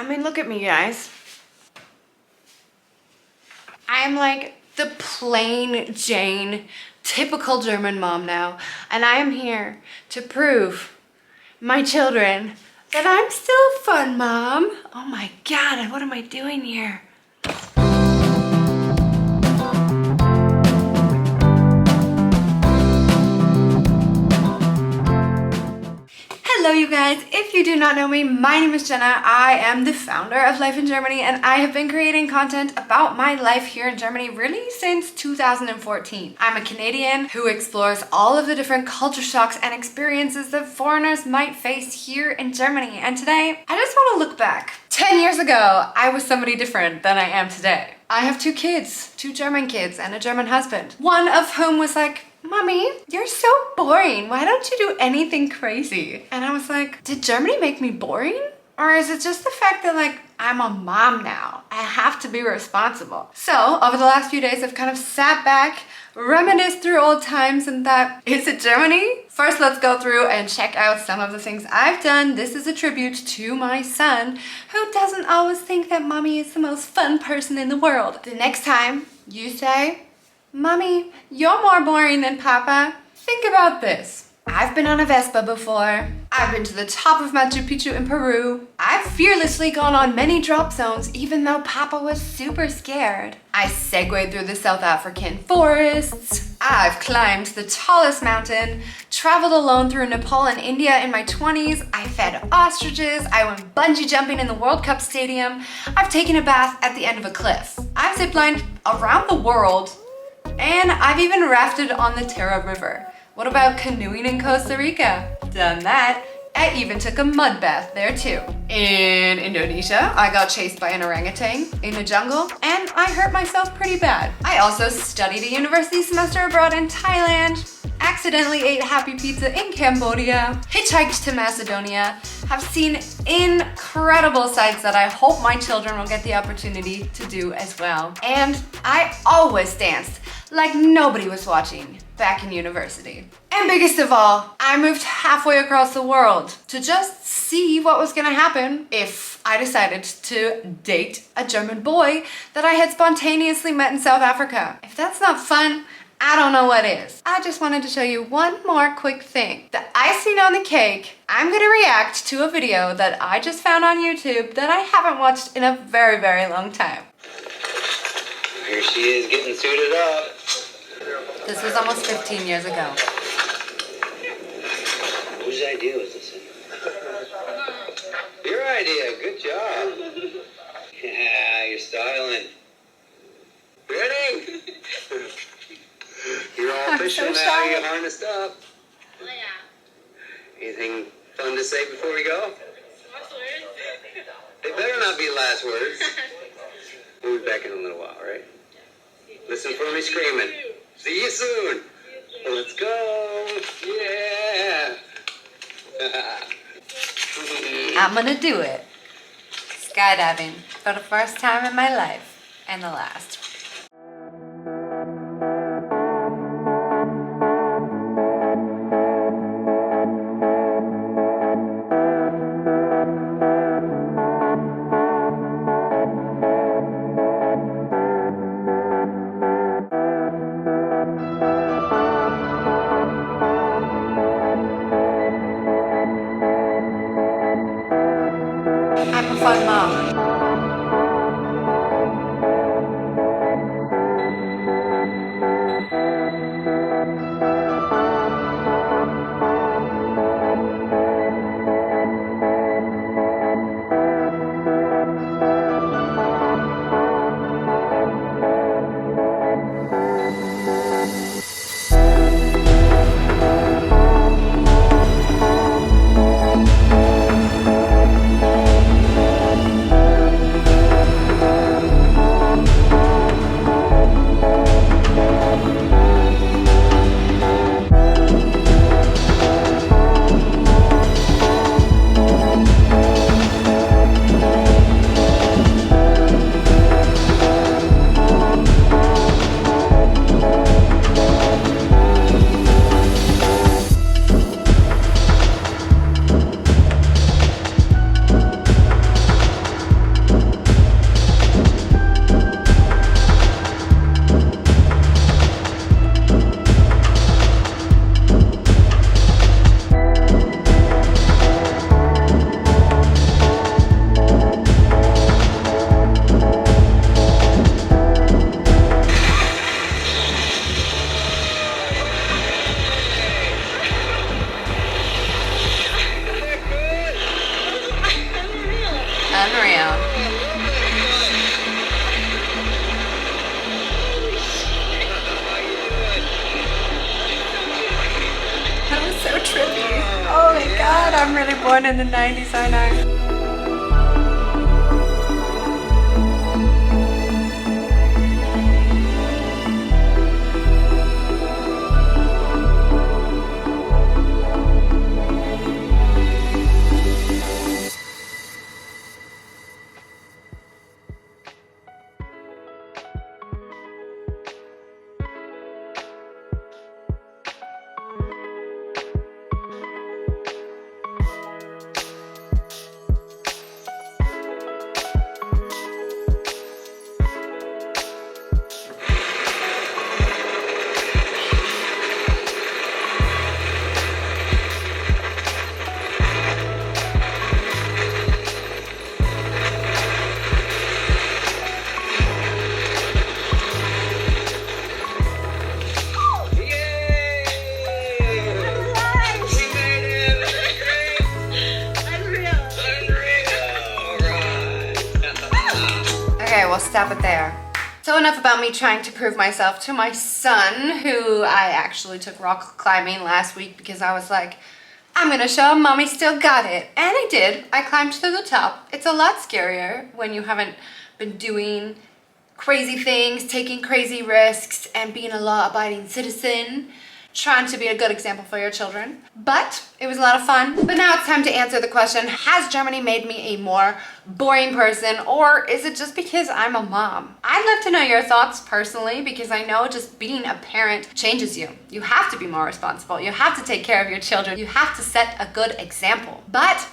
I mean, look at me, guys. I'm like the plain Jane, typical German mom now, and I am here to prove my children that I'm still a fun mom. Oh my God, and what am I doing here? Hello you guys, if you do not know me, my name is Jenna. I am the founder of Life in Germany and I have been creating content about my life here in Germany really since 2014. I'm a Canadian who explores all of the different culture shocks and experiences that foreigners might face here in Germany. And today, I just want to look back. 10 years ago, I was somebody different than I am today. I have two kids, two German kids and a German husband. One of whom was like, "Mommy, you're so boring. Why don't you do anything crazy?" And I was like, did Germany make me boring? Or is it just the fact that like, I'm a mom now? I have to be responsible. So over the last few days, I've kind of sat back, reminisced through old times and thought, is it Germany? First, let's go through and check out some of the things I've done. This is a tribute to my son, who doesn't always think that mommy is the most fun person in the world. The next time you say, "Mommy, you're more boring than Papa," think about this. I've been on a Vespa before. I've been to the top of Machu Picchu in Peru. I've fearlessly gone on many drop zones even though Papa was super scared. I segued through the South African forests. I've climbed the tallest mountain, traveled alone through Nepal and India in my 20s. I fed ostriches. I went bungee jumping in the World Cup stadium. I've taken a bath at the end of a cliff. I've ziplined around the world. And I've even rafted on the Terra River. What about canoeing in Costa Rica? Done that. I even took a mud bath there too. In Indonesia, I got chased by an orangutan in the jungle and I hurt myself pretty bad. I also studied a university semester abroad in Thailand, accidentally ate Happy Pizza in Cambodia, hitchhiked to Macedonia, have seen incredible sights that I hope my children will get the opportunity to do as well. And I always danced like nobody was watching back in university. And biggest of all, I moved halfway across the world to just see what was gonna happen if I decided to date a German boy that I had spontaneously met in South Africa. If that's not fun, I don't know what is. I just wanted to show you one more quick thing. The icing on the cake, I'm gonna react to a video that I just found on YouTube that I haven't watched in a very, very long time. Here she is getting suited up. This was almost 15 years ago. Whose idea was this? Your idea, good job. Yeah, you're styling. Ready? You're all official so now, shy. you're harnessed up. Oh yeah. Anything fun to say before we go? They better not be last words. We'll be back in a little while, right? Listen for me screaming. See you soon. Let's go. Yeah. I'm gonna do it. Skydiving for the first time in my life and the last. I'm a fun mom. Unreal. That was so trippy. Oh my god, I'm really born in the 90s, aren't I? Okay, we'll stop it there. So enough about me trying to prove myself to my son, who I actually took rock climbing last week because I was like, I'm gonna show him mommy still got it. And I did. I climbed to the top. It's a lot scarier when you haven't been doing crazy things, taking crazy risks, and being a law-abiding citizen, trying to be a good example for your children. But it was a lot of fun. But now it's time to answer the question, has Germany made me a more boring person, or is it just because I'm a mom? I'd love to know your thoughts personally, because I know just being a parent changes you. You have to be more responsible. You have to take care of your children. You have to set a good example. But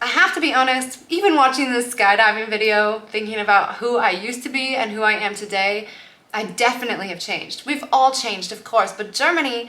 I have to be honest, even watching this skydiving video, thinking about who I used to be and who I am today, I definitely have changed. We've all changed, of course, but Germany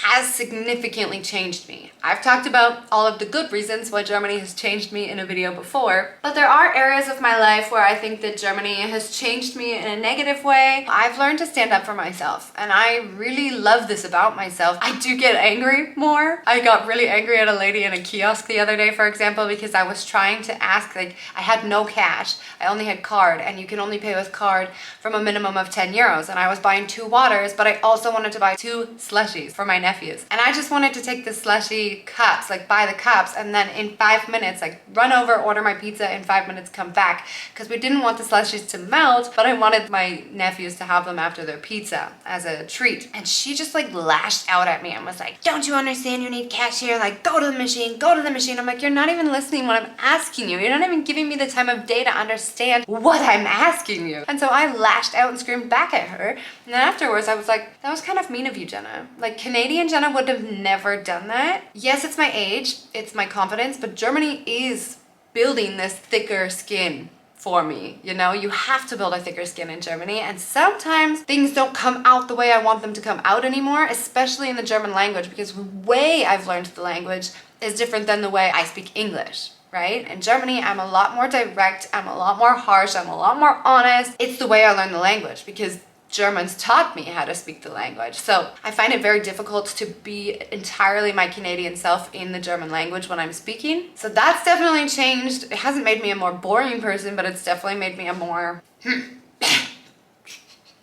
has significantly changed me. I've talked about all of the good reasons why Germany has changed me in a video before, but there are areas of my life where I think that Germany has changed me in a negative way. I've learned to stand up for myself, and I really love this about myself. I do get angry more. I got really angry at a lady in a kiosk the other day, for example, because I was trying to ask, like, I had no cash. I only had card, and you can only pay with card from a minimum of 10 euros. And I was buying 2 waters, but I also wanted to buy 2 slushies for my nephews. And I just wanted to take the slushie cups, like buy the cups, and then in 5 minutes, like run over, order my pizza, in 5 minutes come back. Because we didn't want the slushies to melt, but I wanted my nephews to have them after their pizza as a treat. And she just like lashed out at me and was like, don't you understand you need cash here? Like, go to the machine, go to the machine. I'm like, you're not even listening when I'm asking you. You're not even giving me the time of day to understand what I'm asking you. And so I lashed out and screamed back at her. And then afterwards I was like, that was kind of mean of you, Jenna. Like, Canadian Jenna would have never done that. Yes, it's my age, it's my confidence, but Germany is building this thicker skin for me. You know, you have to build a thicker skin in Germany, and sometimes things don't come out the way I want them to come out anymore, especially in the German language, because the way I've learned the language is different than the way I speak English. Right? In Germany, I'm a lot more direct, I'm a lot more harsh, I'm a lot more honest. It's the way I learned the language because Germans taught me how to speak the language. So I find it very difficult to be entirely my Canadian self in the German language when I'm speaking. So that's definitely changed. It hasn't made me a more boring person, but it's definitely made me a more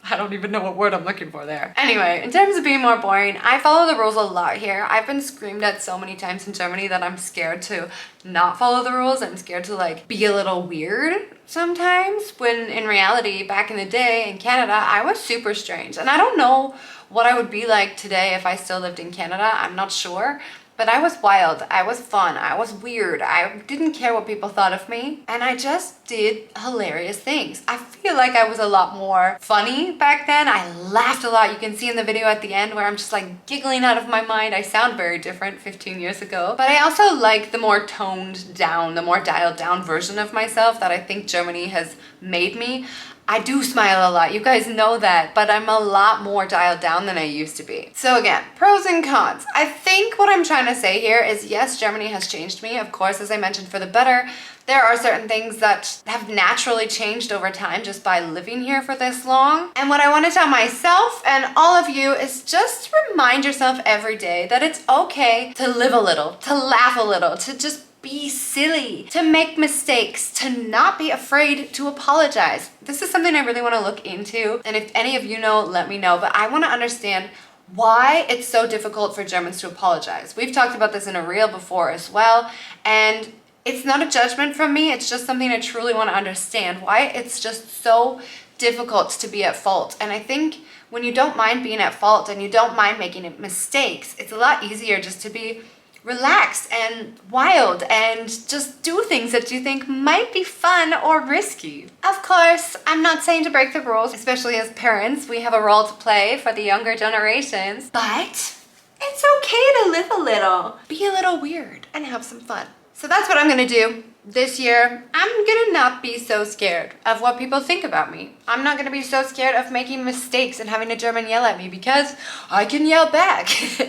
I don't even know what word I'm looking for there. Anyway, in terms of being more boring, I follow the rules a lot here. I've been screamed at so many times in Germany that I'm scared to not follow the rules. I'm scared to like be a little weird sometimes, when in reality, back in the day in Canada, I was super strange. And I don't know what I would be like today if I still lived in Canada. I'm not sure. But I was wild, I was fun, I was weird, I didn't care what people thought of me, and I just did hilarious things. I feel like I was a lot more funny back then. I laughed a lot. You can see in the video at the end where I'm just like giggling out of my mind. I sound very different 15 years ago. But I also like the more toned down, the more dialed down version of myself that I think Germany has made me. I do smile a lot, you guys know that, but I'm a lot more dialed down than I used to be. So again, pros and cons. I think what I'm trying to say here is, yes, Germany has changed me, of course, as I mentioned, for the better. There are certain things that have naturally changed over time just by living here for this long. And what I want to tell myself and all of you is just remind yourself every day that it's okay to live a little, to laugh a little, to just be silly, to make mistakes, to not be afraid to apologize. This is something I really want to look into, and if any of you know, let me know, but I want to understand why it's so difficult for Germans to apologize. We've talked about this in a reel before as well, and it's not a judgment from me, it's just something I truly want to understand, why it's just so difficult to be at fault. And I think when you don't mind being at fault and you don't mind making mistakes, it's a lot easier just to be relaxed and wild and just do things that you think might be fun or risky. Of course, I'm not saying to break the rules, especially as parents. We have a role to play for the younger generations, but it's okay to live a little, be a little weird, and have some fun. So that's what I'm gonna do. This year, I'm gonna not be so scared of what people think about me. I'm not gonna be so scared of making mistakes and having a German yell at me because I can yell back.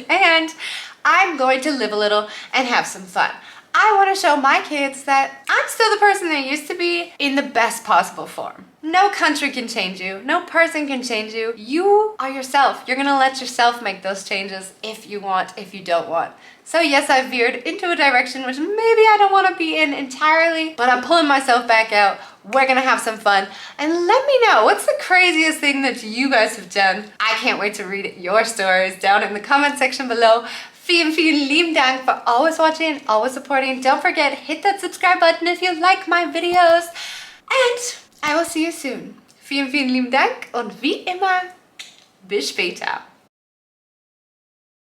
And I'm going to live a little and have some fun. I want to show my kids that I'm still the person I used to be in the best possible form. No country can change you. No person can change you. You are yourself. You're gonna let yourself make those changes if you want, if you don't want. So yes, I veered into a direction which maybe I don't want to be in entirely, but I'm pulling myself back out. We're gonna have some fun. And let me know, what's the craziest thing that you guys have done? I can't wait to read your stories down in the comment section below. Vielen, vielen lieben Dank for always watching, always supporting. Don't forget, hit that subscribe button if you like my videos. And I will see you soon. Vielen, vielen lieben Dank und wie immer, bis später.